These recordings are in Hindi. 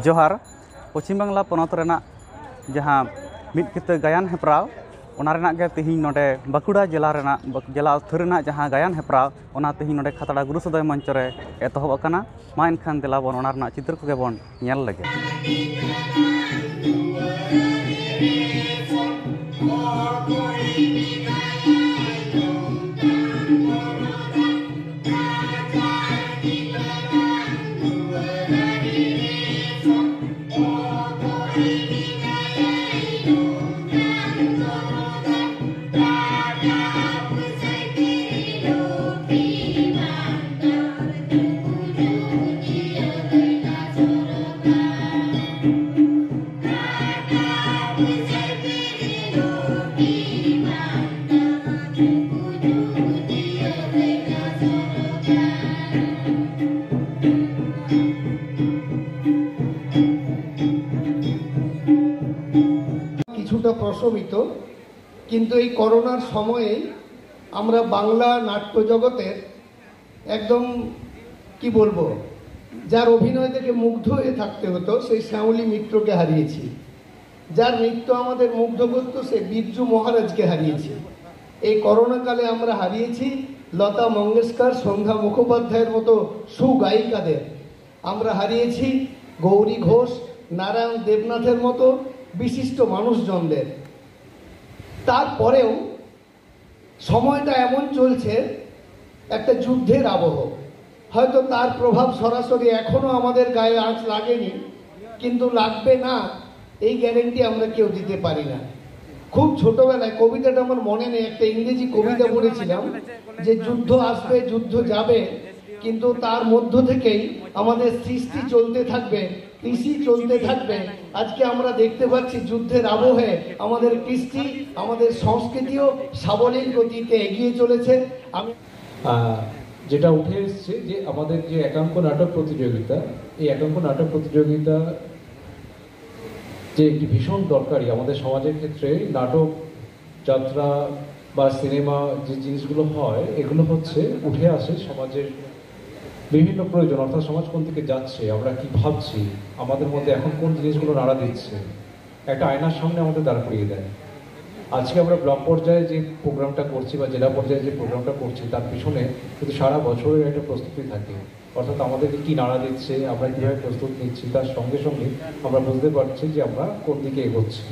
जोहार पश्चिम बांगला पनत रेना जहाँ मिद किता गायन हेप्राव ओना रेना गे तिहिं नोडे बाकुड़ा जिला रेना जिला स्तर रेना जहाँ गायन हेप्राव ओना तिहिं नोडे खतड़ा गुरु सदय मंच रे एतहब अकाना मा एनखान देला बन ओना रेना चित्र कोगे बन नेल लगे। प्रशमित किन्तु এই করোনার সময়ে আমরা বাংলা নাট্য জগতের একদম কি বলবো যার অভিনয় থেকে মুগ্ধ হয়ে থাকতে হতো সেই শ্যামলী মিত্রকে হারিয়েছি, যার নৃত্য আমাদের মুগ্ধ করত সেই বিরজু মহারাজকে হারিয়েছি। এই করোনা কালে আমরা হারিয়েছি লতা মঙ্গেশকর, সন্ধ্যা মুখোপাধ্যায়ের মতো সুগায়িকাদের, আমরা হারিয়েছি গৌরী ঘোষ, নারায়ণ দেবনাথের মতো বিশিষ্ট মানুষজনদের। তারপরেও সময়টা এমন চলছে একটা যুদ্ধের আবহ, হয়তো তার প্রভাব সরাসরি এখনো আমাদের গায়ে আঁচ লাগেনি, কিন্তু লাগবে না এই গ্যারেন্টি আমরা কেউ দিতে পারি না। খুব ছোটবেলায় কবিতাটা আমার মনে নেই, একটা ইংরেজি কবিতা পড়েছিলাম যে যুদ্ধ আসবে যুদ্ধ যাবে, কিন্তু তার মধ্য থেকেই আমাদের সৃষ্টি চলতে থাকবে, কৃষি চলতে থাকবে। আজকে আমরা দেখতে পাচ্ছি যুদ্ধের আবহে আমাদের কৃষ্টি, আমাদের সংস্কৃতিও সাবলীল গতিতে এগিয়ে চলেছে। আমি যেটা উঠে এসছে যে আমাদের যে একাঙ্ক নাটক প্রতিযোগিতা, এই একাঙ্ক নাটক প্রতিযোগিতা যে একটি ভীষণ দরকারি আমাদের সমাজের ক্ষেত্রে। নাটক, যাত্রা বা সিনেমা যে জিনিসগুলো হয় এগুলো হচ্ছে উঠে আসে সমাজের বিভিন্ন প্রয়োজন, অর্থাৎ সমাজ কোন দিকে যাচ্ছে, আমরা কি ভাবছি, আমাদের মধ্যে এখন কোন জিনিসগুলো নাড়া দিচ্ছে, একটা আয়নার সামনে আমাদের দাঁড় করিয়ে দেয়। আজকে আমরা ব্লক পর্যায়ে যে প্রোগ্রামটা করছি বা জেলা পর্যায়ে যে প্রোগ্রামটা করছি তার পিছনে কিন্তু সারা বছরের একটা প্রস্তুতি থাকে, অর্থাৎ আমাদেরকে কি নাড়া দিচ্ছে, আমরা কীভাবে প্রস্তুত নিচ্ছি, তার সঙ্গে সঙ্গে আমরা বুঝতে পারছি যে আমরা কোন দিকে এগোচ্ছি।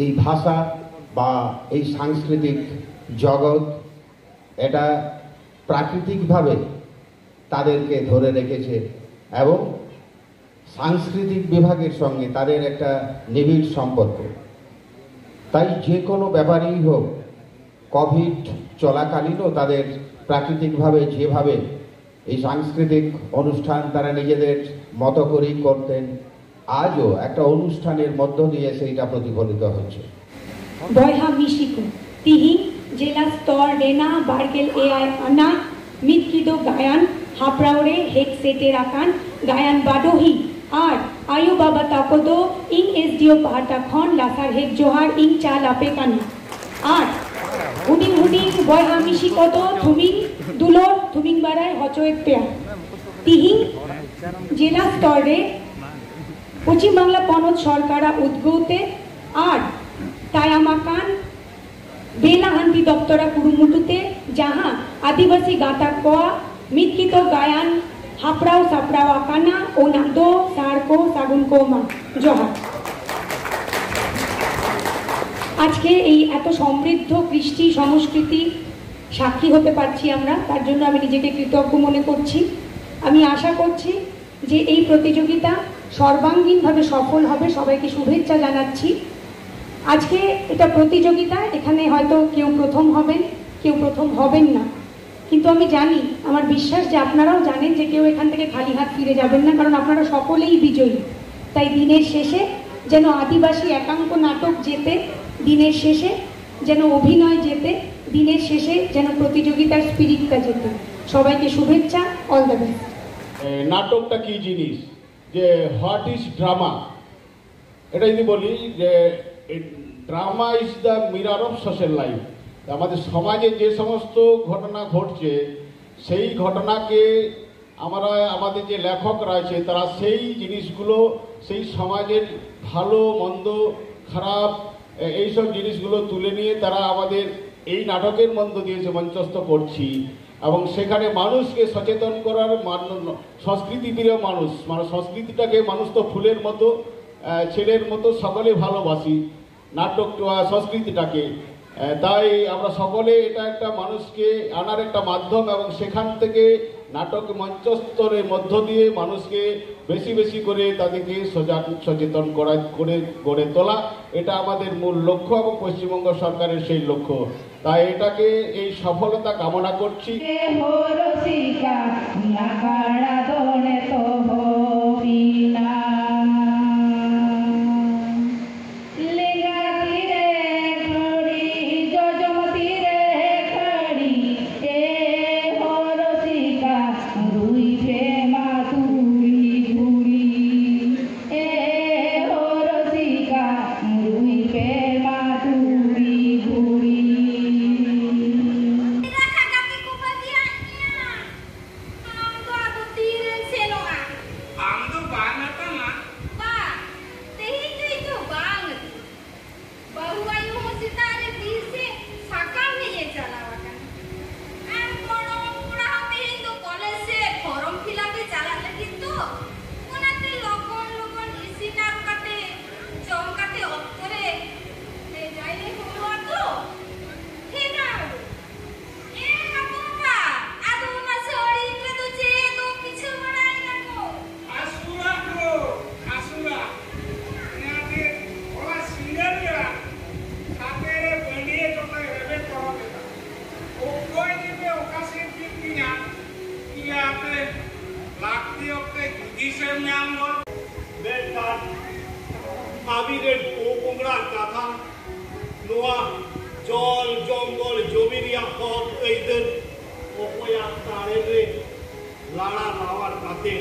এই ভাষা বা এই সাংস্কৃতিক জগৎ এটা প্রাকৃতিকভাবে তাদেরকে ধরে রেখেছে এবং সাংস্কৃতিক বিভাগের সঙ্গে তাদের একটা নিবিড় সম্পর্ক। তাই যে কোনো ব্যাপারেই হোক, কোভিড চলাকালীনও তাদের প্রাকৃতিকভাবে যেভাবে এই সাংস্কৃতিক অনুষ্ঠান তারা নিজেদের মতো করেই করতেন, আজও একটা অনুষ্ঠানের মধ্য দিয়ে সেইটা প্রতিফলিত হচ্ছে। বয়হা মিশিকো তিহি জেলা স্তর রেনা বার্গেল এআই আনা মিতকিদো গায়ান হাপড়াওরে হেক সেটে রাখান গায়ান বাডোহি আর আয়ু বাবা তাকোদো ইং এসডিও পাহাটা খন লাসার হেক জোহার ইং চা লাপে কানি আর হুডিং হুডিং বয়হা মিশিকোতো থুমিং দুলোর থুমিং বাড়ায় হচয়েক পেয়া তিহি জেলা স্তরে পশ্চিম বাংলা পনত সরকারা উদ্গৌতে আর তায়ামাকান বেলাহান্তি দপ্তরা কুরুমুটুতে যাহা আদিবাসী গাতা কোয়া মিতকিত গায়ান হাপড়াও সাপড়াও আকানা ও নাদো সারকো সাগুন কোমা জোহার। আজকে এই এত সমৃদ্ধ কৃষ্টি সংস্কৃতি সাক্ষী হতে পারছি আমরা, তার জন্য আমি নিজেকে কৃতজ্ঞ মনে করছি। আমি আশা করছি যে এই প্রতিযোগিতা সর্বাঙ্গীনভাবে সফল হবে, সবাইকে শুভেচ্ছা জানাচ্ছি। আজকে এটা প্রতিযোগিতা, এখানে হয়তো কেউ প্রথম হবেন, কেউ প্রথম হবেন না, কিন্তু আমি জানি, আমার বিশ্বাস যে আপনারাও জানেন যে কেউ এখান থেকে খালি হাত ফিরে যাবেন না, কারণ আপনারা সকলেই বিজয়ী। তাই দিনের শেষে যেন আদিবাসী একাঙ্ক নাটক জেতে, দিনের শেষে যেন অভিনয় জেতে, দিনের শেষে যেন প্রতিযোগিতার স্পিরিটটা জেতে। সবাইকে শুভেচ্ছা, অল দ্য বেস্ট। নাটকটা কি জিনিস, যে হোয়াট ইজ ড্রামা, এটা যদি বলি যে drama is the mirror of social life. আমাদের সমাজে যে সমস্ত ঘটনা ঘটছে সেই ঘটনাকে আমরা, আমাদের যে লেখক রয়েছে তারা সেই জিনিসগুলো সেই সমাজের ভালো মন্দ খারাপ এইসব জিনিসগুলো তুলে নিয়ে তারা আমাদের এই নাটকের মধ্য দিয়ে যে মঞ্চস্থ করছি এবং সেখানে মানুষকে সচেতন করার সংস্কৃতিপ্রিয় মানুষ, মানে সংস্কৃতিটাকে মানুষ তো ফুলের মতো ছেলের মতো সকলে ভালোবাসি নাটক সংস্কৃতিটাকে, তাই আমরা সকলে এটা একটা মানুষকে আনার একটা মাধ্যম এবং সেখান থেকে নাটক মঞ্চস্থরের মধ্য দিয়ে মানুষকে বেশি বেশি করে তাদেরকে সচেতন করে গড়ে তোলা, এটা আমাদের মূল লক্ষ্য এবং পশ্চিমবঙ্গ সরকারের সেই লক্ষ্য। তাই এটাকে এই সফলতা কামনা করছি। আবিরের পোকোংরা কথা নোয়া জল জঙ্গল জমিরিয়া হক এইদের অপয়া তারেরে লাড়া লাওয়ার কাতে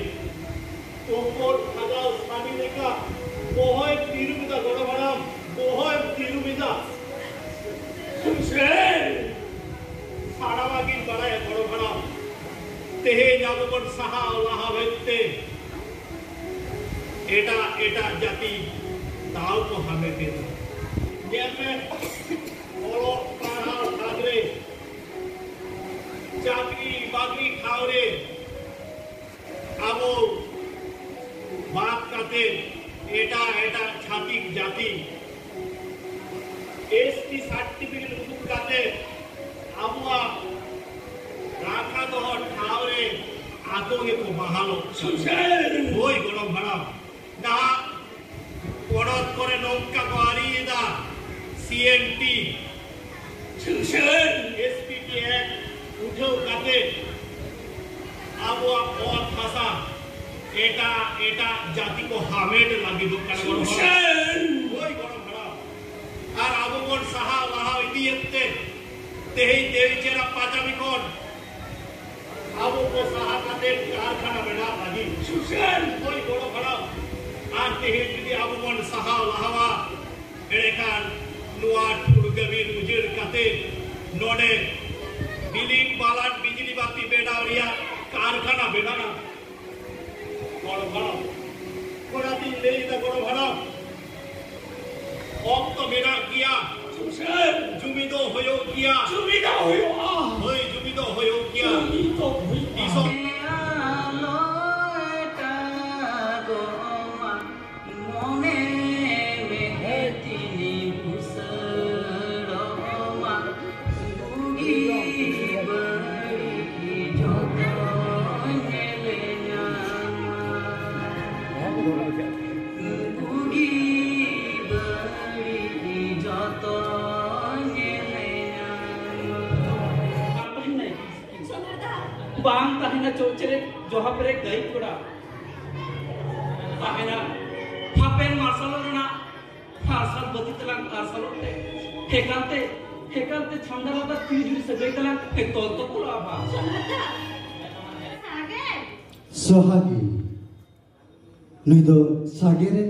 তোপর খাজাল সানি লেখা বহয় তিরুমিদা গড়ভাড়াম বহয় তিরুমিদা সারাবাগিন বাড়ায় গড়ভাড়াম তেহে যাবগণ সাহা লাহা ভেত্তে এটা এটা জাতি তাও তো हमें देता जैसे বড় পাহাড় থাকলে চাকরি বাকরি খাওরে আবো বাপ কাতে এটা এটা ছাতিক জাতি এসটি সার্টিফিকেট মুখ কাতে আবুয়া রাখা দহ ঠাওরে আতঙ্কে কো বাহালো ওই গরম ভাড়া না পড়ত করে নৌকা কো আরিয়েদা সিএনটি এসপিটি এক উঠেও কাতে আবুয়া পথ ভাষা এটা এটা জাতি কো হামেট লাগি দোকান ওই গরম ভাড়া আর আবুগণ সাহা লাহা ইদিয়েতে তেহি দেবী চেরা পাঁচামি কোন আবু কো সাহা কাতে কারখানা বেড়া লাগি ওই গরম ভাড়া আর তেহি যদি আবুগণ সাহা লাহাওয়া এড়েখান নোয়া টুর গভীর উজির কাতে নডে বিলিং বালাট বিজলি বাতি বেড়াওরিয়া কারখানা বেড়া না বড় ভাড়া কোড়া দিন লেই দা বড় ভাড়া অক্ত বেড়া গিয়া জুমিদো হয়েও গিয়া ওই জুমিদো হয়েও গিয়া ইসব bang tahina cocere johapre gai koda tahina hapen marsalona farsal batitelang arsalonte hekante chandalata tijuri sebeitelang ektonto pula ba sohagi nuido sagere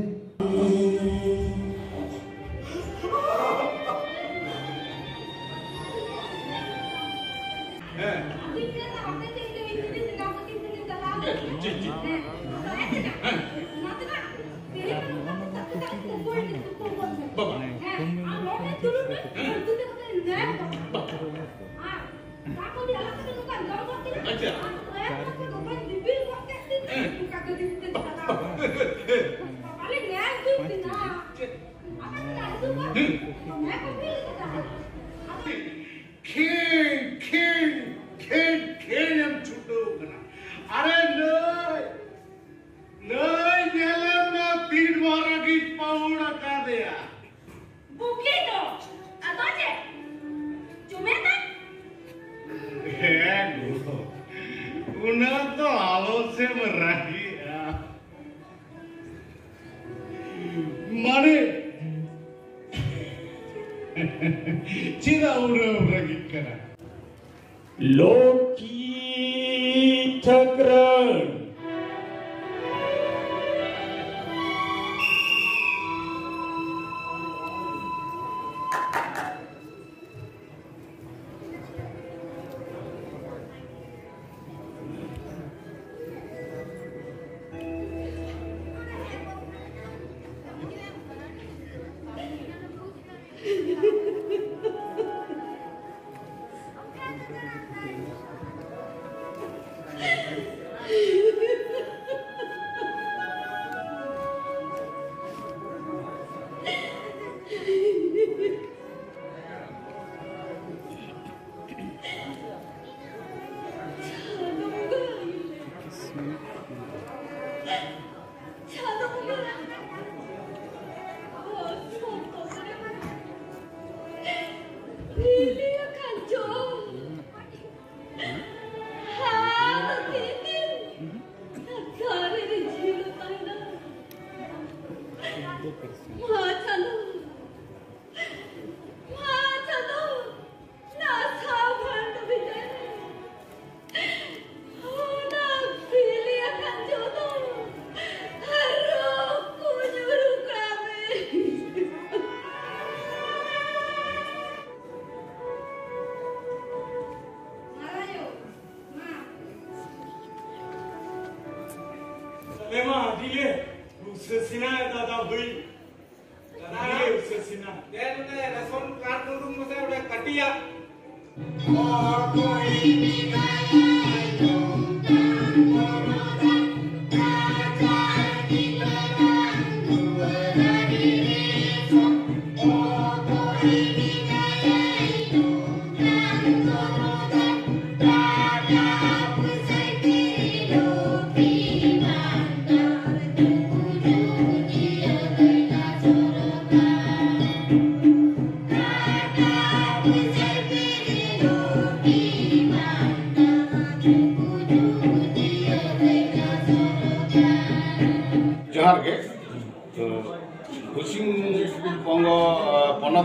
Loki Chakran.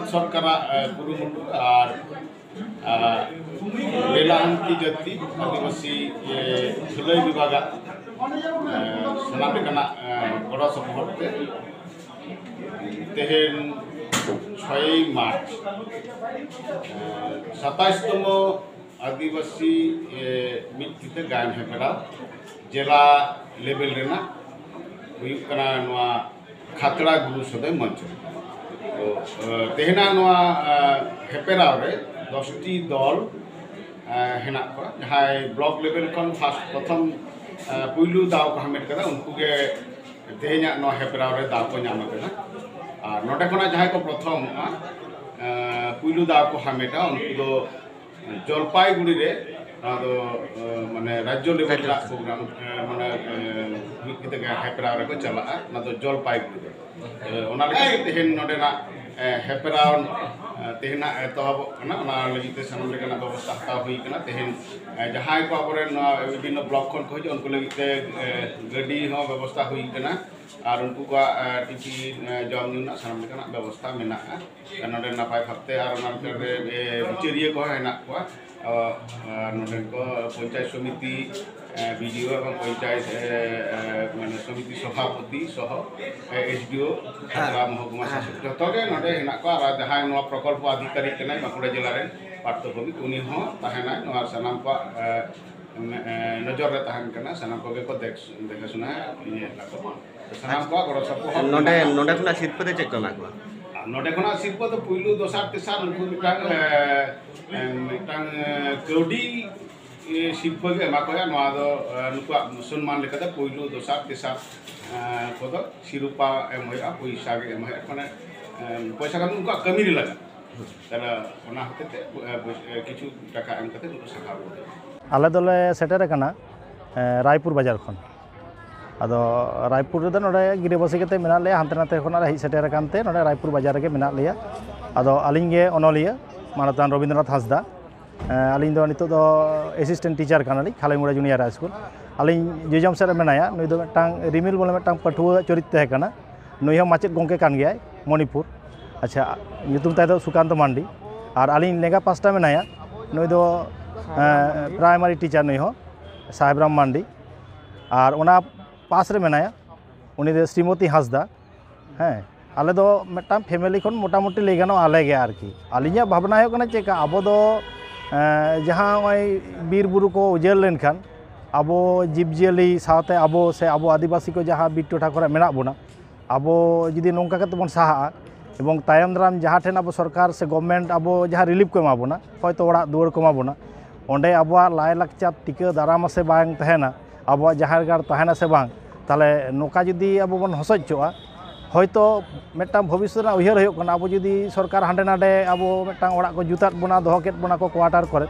सरकार कुरुमुटु और बेलाहांति जाति आदिवासी झुलाई विभाग सनाम गड़ सपोर्ट तेहन 6 मार्च 27तम आदिवासी मिट्टी गायन हेपरा जिला लेवल रेना खातड़ा गुरु सदय मंच तेहना हेपेराव 10टी दल हेना जहाँ ब्लॉक लेवल खन फास्ट प्रथम पुलू दाव को हमेट करा उनको के तेहना हेपेराव दाव को नाम करा और नोटे खना जहाँ को प्रथम पुलू दाव को हमेटा उनको दो जलपाईगुड़ी रे माने राज्य लेवल प्रोग्राम माने हेपेराव को चला ना तो जलपाईगुड़ी तेहन नोडेना हेपेराव तेहना एतहब लगे सामान व्यवस्था हत्या हुई तेहन जहाँ को अब विभिन्न ब्लॉक खन को उनको लगे गाड़ी व्यवस्था हुई और उनको टिफिन जमना सामान व्यवस्था में नोडे नपाय भावते और बिचारिया को हेना को पंचायत समिति बीडीओ और पंचायत मान समिति सभापति सह एसडीओ महकुमा शासक जो हेना जहाँ प्रकल्प अधिकारी बांकुड़ा जिला पार्थ भौमिक उनी सामान को नजर रे तहन सामान को देखा सुना सामान को गड़ सपोर्ट नोडे खुना सिरपते चेक को नोडे खना शिल्प तो पुइलु दोसार तेसार उनको मिटांग कौडी शिल्प के एमा को नवा दो नुका सम्मान लेकाते पुइलु दोसार तेसार को दो शिरुपा एम होया पैसा के एम होया माने पैसा का उनका कमी रे लगा ताला ओना हतेते किछु टाका एम कते उनको सखा बोले आले दोले सेटर कना रायपुर बाजार खन आदो रायपुर रे नोडे गिरिबासी कते मेना ले हांते नाते खना हेज सेटर कानते नोडे रायपुर बाजार रे मेना लिया आदो अलिंग गे ओनलिया मानतान रविंद्रनाथ हांसदा अलिंग दो नितो दो असिस्टेंट टीचर कानाली खालाईमुड़ा जूनियर हाई स्कूल अलिंग जेजम सेरे मेनाया नुई दो मिटांग रिमिल बोले मिटांग पठुआ चरित तहे कना नुई हम माचेद गोंके कान गया मणिपुर अच्छा nyutum tay do Sukanto Mandi और अलिंग लेगा पास्टा मेनाया नुई दो प्राइमरी टीचर नुई हो साहेबराम मांडी और उना पास रे मेनाया उनी दो श्रीमती हांसदा हैं आले दो मिटांग फैमिली खन मोटामुटी ले गानो आले गे आरकी अलिंगा भावना हो कना चेका अबो दो जहाँ बीर बुरु को उजेल लेनखान अब जीवजियाली साथे अब से अब आदिवासी को जहाँ बीर टोठा करे मेना बोना अब जुदी नौका कते बन साहा एवं तायम दाराम जहाँ ठेन अब सरकार से गवर्नमेंट अब जहाँ रिलीफ को एमा बोना हयतो ओड़ा दुआर को एमा बोना ओंडे अब लाय लाकचार टिका दाराम से बांग तहेना अब जहाँ गार तहेना से बांग ताले नौका जुदी अब बन हसोचोआ हयतो मिटांग भविष्य ना उयहर होयो कना अब जुदी सरकार हांडे नाडे अब मिटांग ओड़ा को जुतात बोना दोहो केट बोना को क्वार्टर करे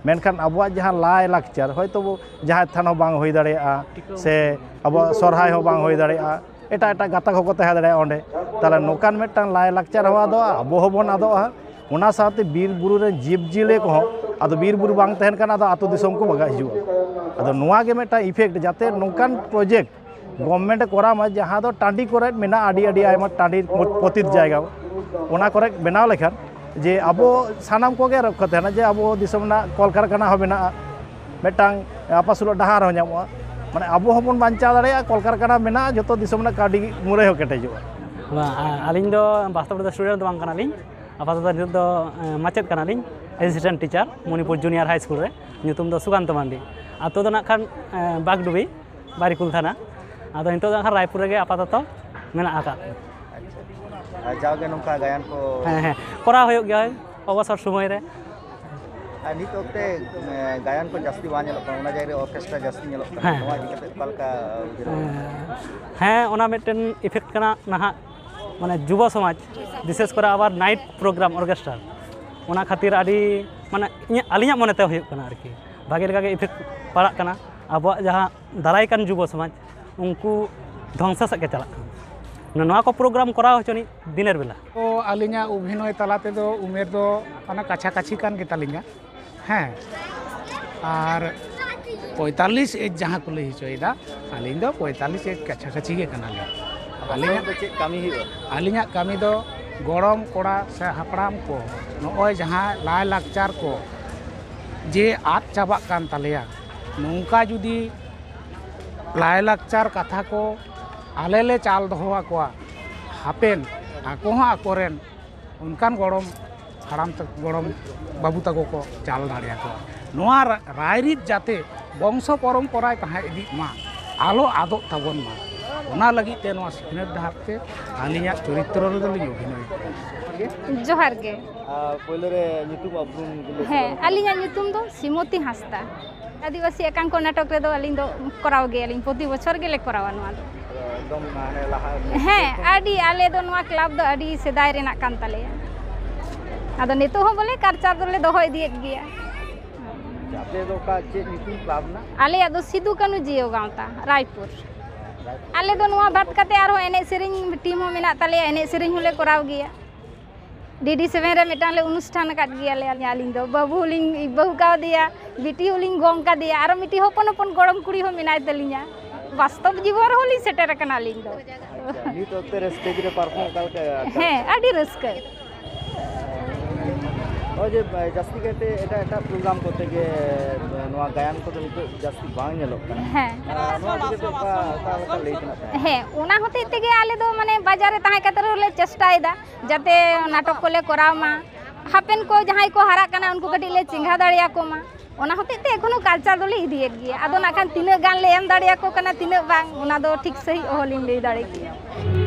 मेनखान अब जहाँ लाय लाकचार हयतो जहाँ थान हो बांग होई दाड़ेया से अब सरहाय हो बांग होई दाड़ेया एटा एटा गाता को तहे दाड़ेया ओंडे ताले नोकान मिटांग लाय लाकचार हो आदो अब हो बन आदोआ ओना साथे बीर बुरु रे जीव जिले को आदो बीर बुरु बांग तहेन काना आदो आतो दिसम को बगा हिजुआ आदो नोआ गे मिटांग इफेक्ट जाते नोकान प्रोजेक्ट गवर्नमेंट कोरामा जहाँ दो टांडी करे मेना आडी आडी आयमा टांडी पतित जायगा ओना करे बनाव लेखान जे अब सानाम को गे रख तहेना जे अब दिसम ना कलकारखाना हो मेना मिटांग आपासुल डहार हो ᱧᱟᱢᱚᱜᱼᱟ माने अब होबन बांचा दाड़ेया कलकारखाना मेना जतो दिसम ना काडी मुरे हो केटेजोआ अलिंग दो वास्तव में स्टूडेंट बांग कानालिंग आपातत नित दो माचेद कानालिंग assistant teacher Manipur junior high school रे ᱧᱩᱛᱩᱢ ᱫᱚ सुकांत मांडी आतो दो ना खान बागडुबी बारिकुल थाना आदो नितो दो खान रायपुर रे आपातत मेना आका जाओगे नौका गायन को करा होयो गया अवसर समय रे नित ओक्ते गायन को जास्ती बा नेलो ओना जायरे ऑर्केस्ट्रा जास्ती नेलो नोआ दिकते पलका हैं ओना मिटन इफेक्ट कना नहा माने युवा समाज विशेष करे आबार नाइट प्रोग्राम ऑर्केस्ट्रा ओना खातिर आडी माने अलिया मनते होयो कना आरकी भागे लगा के इफेक्ट पड़ा कना अब जहाँ दाराय कान युवा समाज उनको ध्वंस से के चला नवा को प्रोग्राम करा होचनी दिनेर बेला तो अलिंगा अभिनय तलाते दो उमेर दो अना काछा काछी कान गेतालिंगा हैं और 45 एज जहाँ को लई होइदा अलिंग दो 45 एज काछा काछी गे कनाले अलिंगा तो चेक कामी हियो अलिंगा कामी दो गरम कोड़ा से हापड़ाम को नोय जहाँ लाय लाकचार को जे आद चाबा कान तालेया नौका जुदी लाय लाकचार कथा को आले ले चाल दोहोआ को हापेन आको हाँ आकोरेन उनकान गरम हाड़ाम तक गरम बाबू तको को चाल दाड़िया को नोआ रायरित जाते वंश परम्परा तहाँ इदी मा आलो आदो ताबन मा ओना लगी ते नोआ सिखनेत धारते आलिया चरित्र रे दो लियो अभिनय जोहार गे पहिले रे ᱧᱩᱛᱩᱢ अपरून है आलिया ᱧᱩᱛᱩᱢ दो श्रीमती हांसदा आदिवासी एकांक नाटक रे दो अलिंग दो कराव गे अलिंग प्रति बछर गेले करावा नोआ दो एकदम माने लहा हैं आडी आले दो नोआ क्लब दो आडी सेदाय रेना कान तालेया आदो नेतो हो बोले कल्चर दोले दोहो इदियत गया आपे दो का चे ᱧᱩᱛᱩᱢ क्लब ना आले दो सिदू कानू जियो गांवता रायपुर आले दो नोआ बात कते आरो एने सेरिंग टीम हो मेना ताले एने सेरिंग होले कराव गया DD7 रे मिटान ले अनुष्ठान काट गया ले आलिंग दो बाबू लिंग बहु का दिया बिटी होलिंग गोंग का दिया आरो मिटी होपन होपन गरम कुड़ी हो मिनाय तलिया वास्तव जीवन होली सेटर कना लिंग दो नी तो तेरे स्टेज रे परफॉर्म काल के हैं आडी रस्के ओजे जास्ती कहते एटा एटा प्रोग्राम करते के नोआ गायन को तो जास्ती बांग नेलो हैं नोआ दिके तो का लेतना हैं ओना होते तेगे आले दो माने बाजार रे ताहे कतर ले चेष्टायदा जाते नाटक को ले कराव मा हापेन को जहां को हारा कना उनको कटी ले चिंगा दाड़िया को मा ओना होते ते एखोनो कल्चर दोले इदियत गया आदो ना खान तिना गान ले एम दाड़िया को कना तिना बांग ओना दो ठीक सही ओहलिंग ले दाड़े गया